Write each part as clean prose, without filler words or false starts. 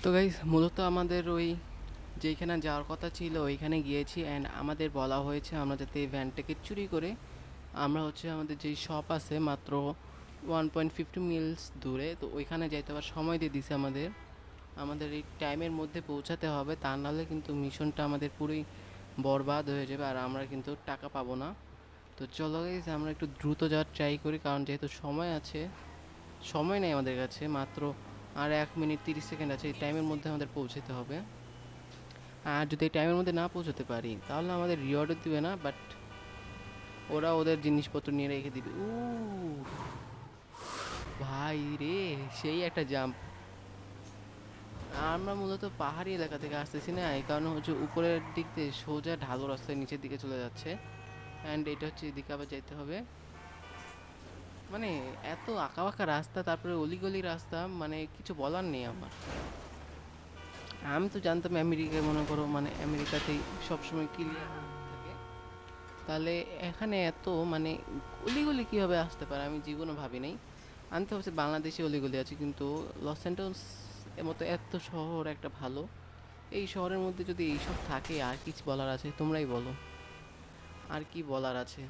তো গাইস মূলত আমাদের ওই যেখানে যাওয়ার কথা ছিল ওইখানে গিয়েছি অ্যান্ড আমাদের বলা হয়েছে আমরা যাতে এই ভ্যানটাকে চুরি করে আমরা হচ্ছে আমাদের যেই শপ আছে মাত্র 1.50 মিলস দূরে, তো ওইখানে যাইতে আবার সময় দিয়ে দিছে আমাদের আমাদের এই টাইমের মধ্যে পৌঁছাতে হবে, তা নাহলে কিন্তু মিশনটা আমাদের পুরোই বরবাদ হয়ে যাবে আর আমরা কিন্তু টাকা পাবো না। তো চলো গাইস আমরা একটু দ্রুত যাওয়ার ট্রাই করি, কারণ যেহেতু সময় আছে, সময় নেই আমাদের কাছে, মাত্র আর 1 মিনিট 30 সেকেন্ড আছে, এই টাইমের মধ্যে আমাদের পৌঁছাতে হবে। আর যদি এই টাইমের মধ্যে না পৌঁছাতে পারি তাহলে আমাদের রিওয়ার্ডও দিবে না, বাট ওরা ওদের জিনিসপত্র নিয়ে রেখে দিবে। ভাই রে, সেই একটা জাম্প! আমরা মূলত পাহাড়ি এলাকা থেকে আসতেছি না, এই কারণে হচ্ছে উপরের দিক দিয়ে সোজা ঢালু রাস্তায় নিচের দিকে চলে যাচ্ছে, অ্যান্ড এটা হচ্ছে এদিকে আবার যাইতে হবে। মানে এত আঁকা বাঁকা রাস্তা, তারপরে অলিগলি রাস্তা, মানে কিছু বলার নেই আমার। আমি তো জানতাম আমেরিকায় মনে করো মানে আমেরিকাতেই সবসময় ক্লিয়ার থাকে, তাহলে এখানে এত মানে অলিগলি কীভাবে আসতে পারে আমি জীবনও ভাবি নাই। আনতে হচ্ছে বাংলাদেশে অলিগলি আছে, কিন্তু লস অ্যান্টেলস এর মতো এত শহর একটা ভালো, এই শহরের মধ্যে যদি এইসব থাকে আর কিছু বলার আছে তোমরাই বলো, আর কি বলার আছে।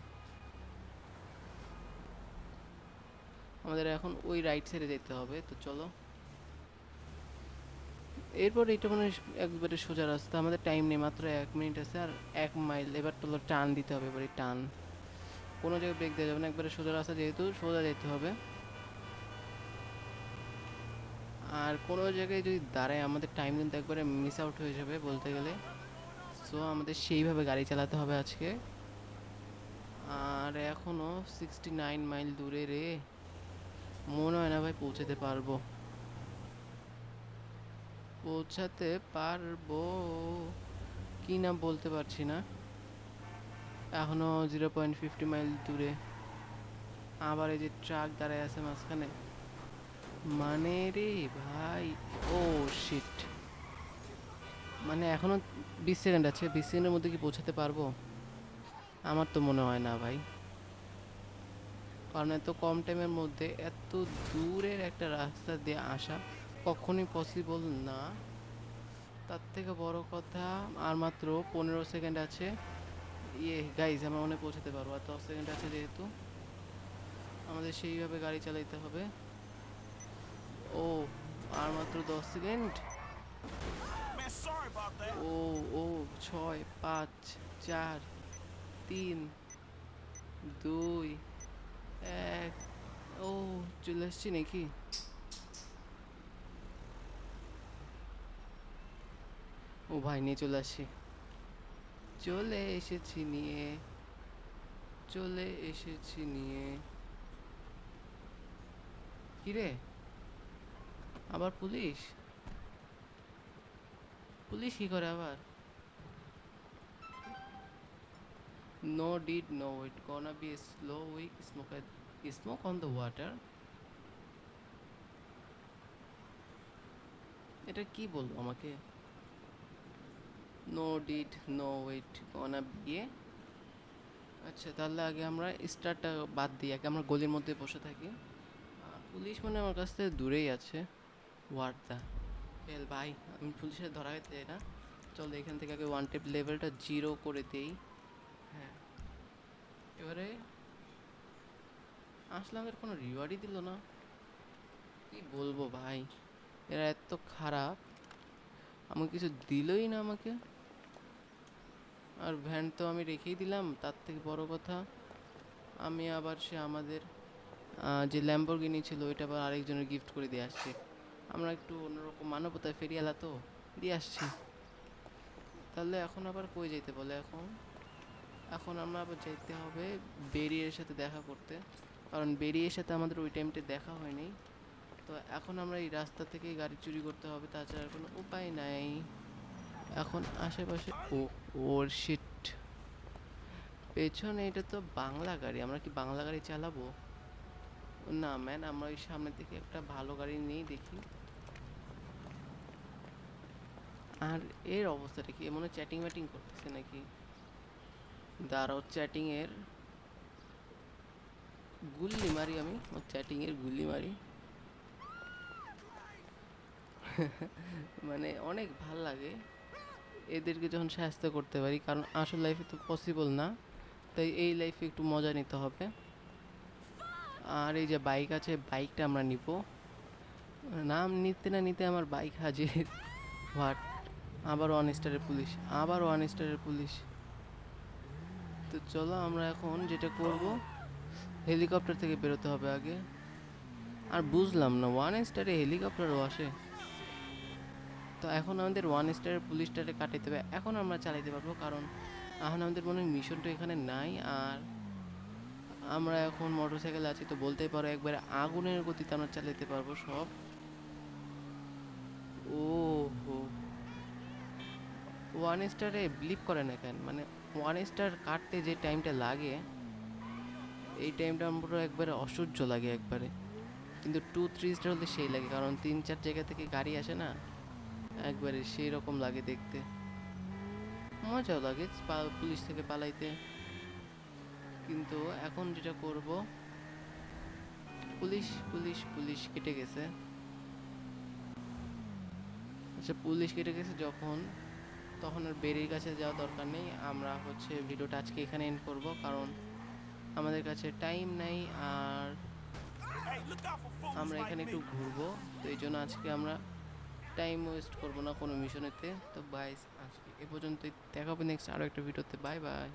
আমাদের এখন ওই রাইট সাইডে যেতে হবে, তো চলো। এরপর এটা মানে একবারে সোজা রাস্তা, আমাদের টাইম নেই, মাত্র 1 মিনিট আছে আর 1 মাইল। এবার তো টান দিতে হবে, এবারে টান, কোনো জায়গায় ব্রেক দেওয়া যাবে না, একবারে সোজা রাস্তা যেহেতু সোজা যেতে হবে। আর কোনো জায়গায় যদি দাঁড়ায় আমাদের টাইম কিন্তু একবারে মিস আউট হয়ে যাবে বলতে গেলে। সো আমাদের সেইভাবে গাড়ি চালাতে হবে আজকে। আর এখনও 69 মাইল দূরে রে, মনে হয় না ভাই পৌঁছাতে পারবো। পৌঁছাতে পারবো কি না বলতে পারছি না, এখনও 0.50 মাইল দূরে। আবার এই যে ট্রাক দাঁড়ায় আছে মাঝখানে, মানে রে ভাই, ও শিট! মানে এখনও 20 সেকেন্ড আছে, 20 সেকেন্ডের মধ্যে কি পৌঁছাতে পারবো? আমার তো মনে হয় না ভাই, কারণ এত কম টাইমের মধ্যে এত দূরের একটা রাস্তা দিয়ে আসা কখনোই পসিবল না। তার থেকে বড় কথা, আর মাত্র 15 সেকেন্ড আছে। ইয়ে গাইজ, আমরা মনে পৌঁছাতে পারবো, আর 10 সেকেন্ড আছে যেহেতু আমাদের সেইভাবে গাড়ি চালাইতে হবে। ও, আর মাত্র 10 সেকেন্ড। ও, ও, 6, 5, 4, 3, 2, 1। ও, চলে আসছি নাকি? ও ভাই, নিয়ে চলে আসছি, চলে এসেছি নিয়ে, চলে এসেছি নিয়ে। কিরে, আবার পুলিশ? পুলিশ কি করে আবার? নো ডিড নো ইট গonna be a slow week smoke on the water। এটা কি বলবো আমাকে? No did no it gonna be a, আচ্ছা তাহলে আগে আমরা স্টারটা বাদ দিই, আগে আমরা গলির মধ্যে বসে থাকি। পুলিশ মানে আমার কাছ থেকে দূরেই আছে। হোয়াট দ্য হেল ভাই, আমি পুলিশের ধরা খেতে চাই না। চল এখান থেকে আগে ওয়ান টেপ লেভেলটা 0 করে দেই। হ্যাঁ, এবারে আসলে আমাদের কোনো রিওয়ার্ডই দিল না, কি বলবো ভাই, এরা এত খারাপ, আমাকে কিছু দিলই না আমাকে। আর ভ্যান তো আমি রেখেই দিলাম, তার থেকে বড় কথা আমি আবার সে আমাদের যে ল্যাম্বরগিনি ছিল ওইটা আবার আরেকজনের গিফট করে দিয়ে আসছি। আমরা একটু অন্যরকম মানবতায় ফেরিয়ালা তো, দিয়ে আসছি। তাহলে এখন আবার কই যেতে বলে? এখন এখন আমরা আবার যেতে হবে বেরিয়ের সাথে দেখা করতে, কারণ বেরিয়ের সাথে আমাদের ওই টাইমটা দেখা হয়নি। তো এখন আমরা এই রাস্তা থেকেই গাড়ি চুরি করতে হবে, তাছাড়া আর কোনো উপায় নাই। এখন আশেপাশে, ও, ওর শিট! পেছনে এটা তো বাংলা গাড়ি, আমরা কি বাংলা গাড়ি চালাবো? না ম্যান, আমরা ওই সামনের দিকে একটা ভালো গাড়ি নিয়েই দেখি। আর এর অবস্থাটা কি, মনে চ্যাটিং ম্যাটিং করতেছে নাকি? দাঁড়াও, চ্যাটিংয়ের গুল্লি মারি আমি, ও চ্যাটিংয়ের গুল্লি মারি। মানে অনেক ভাল লাগে এদেরকে যখন সাহায্য করতে পারি, কারণ আসল লাইফে তো পসিবল না, তাই এই লাইফে একটু মজা নিতে হবে। আর এই যে বাইক আছে, বাইকটা আমরা নিব। নাম নিতে না নিতে আমার বাইক হাজির। হোয়াট, আবার ওয়ান স্টারের পুলিশ, আবার ওয়ান স্টারের পুলিশ। তো চলো আমরা এখন যেটা করব, হেলিকপ্টার থেকে বেরোতে হবে আগে। আর বুঝলাম না, ওয়ান স্টারে হেলিকপ্টারও আসে? তো এখন আমাদের ওয়ান স্টারের পুলিশটারে কাটাইতে হবে, এখন আমরা চালাইতে পারবো, কারণ এখন আমাদের মনে হয় মিশনটা এখানে নাই। আর আমরা এখন মোটর সাইকেলে আছি, তো বলতেই পারো একবারে আগুনের গতিতে আমরা চালাতে পারবো সব। ও হো, ওয়ান স্টারে বিলিভ করে না কেন? মানে ওয়ান স্টার কাটতে যে টাইমটা লাগে, এই টাইমটা পুরো একবারে অসহ্য লাগে একবারে। কিন্তু 2-3 স্টার হলে সেই লাগে, কারণ 3-4 জায়গা থেকে গাড়ি আসে না, একবারে সেই রকম লাগে দেখতে। মজাও লাগে পুলিশ থেকে পালাইতে। কিন্তু এখন যেটা করব, পুলিশ পুলিশ পুলিশ কেটে গেছে। আচ্ছা, পুলিশ কেটে গেছে যখন, তখন আর বেরির কাছে যাওয়া দরকার নেই। আমরা হচ্ছে ভিডিওটা আজকে এখানে এন্ড করব, কারণ আমাদের কাছে টাইম নাই। আর আমরা এখানে একটু ঘুরবো, তো এই জন্য আজকে আমরা টাইম ওয়েস্ট করবো না কোনো মিশনেতে। তো বাইস, আজকে এ পর্যন্তই, দেখা হবে নেক্সট আরও একটা ভিডিওতে। Bye bye.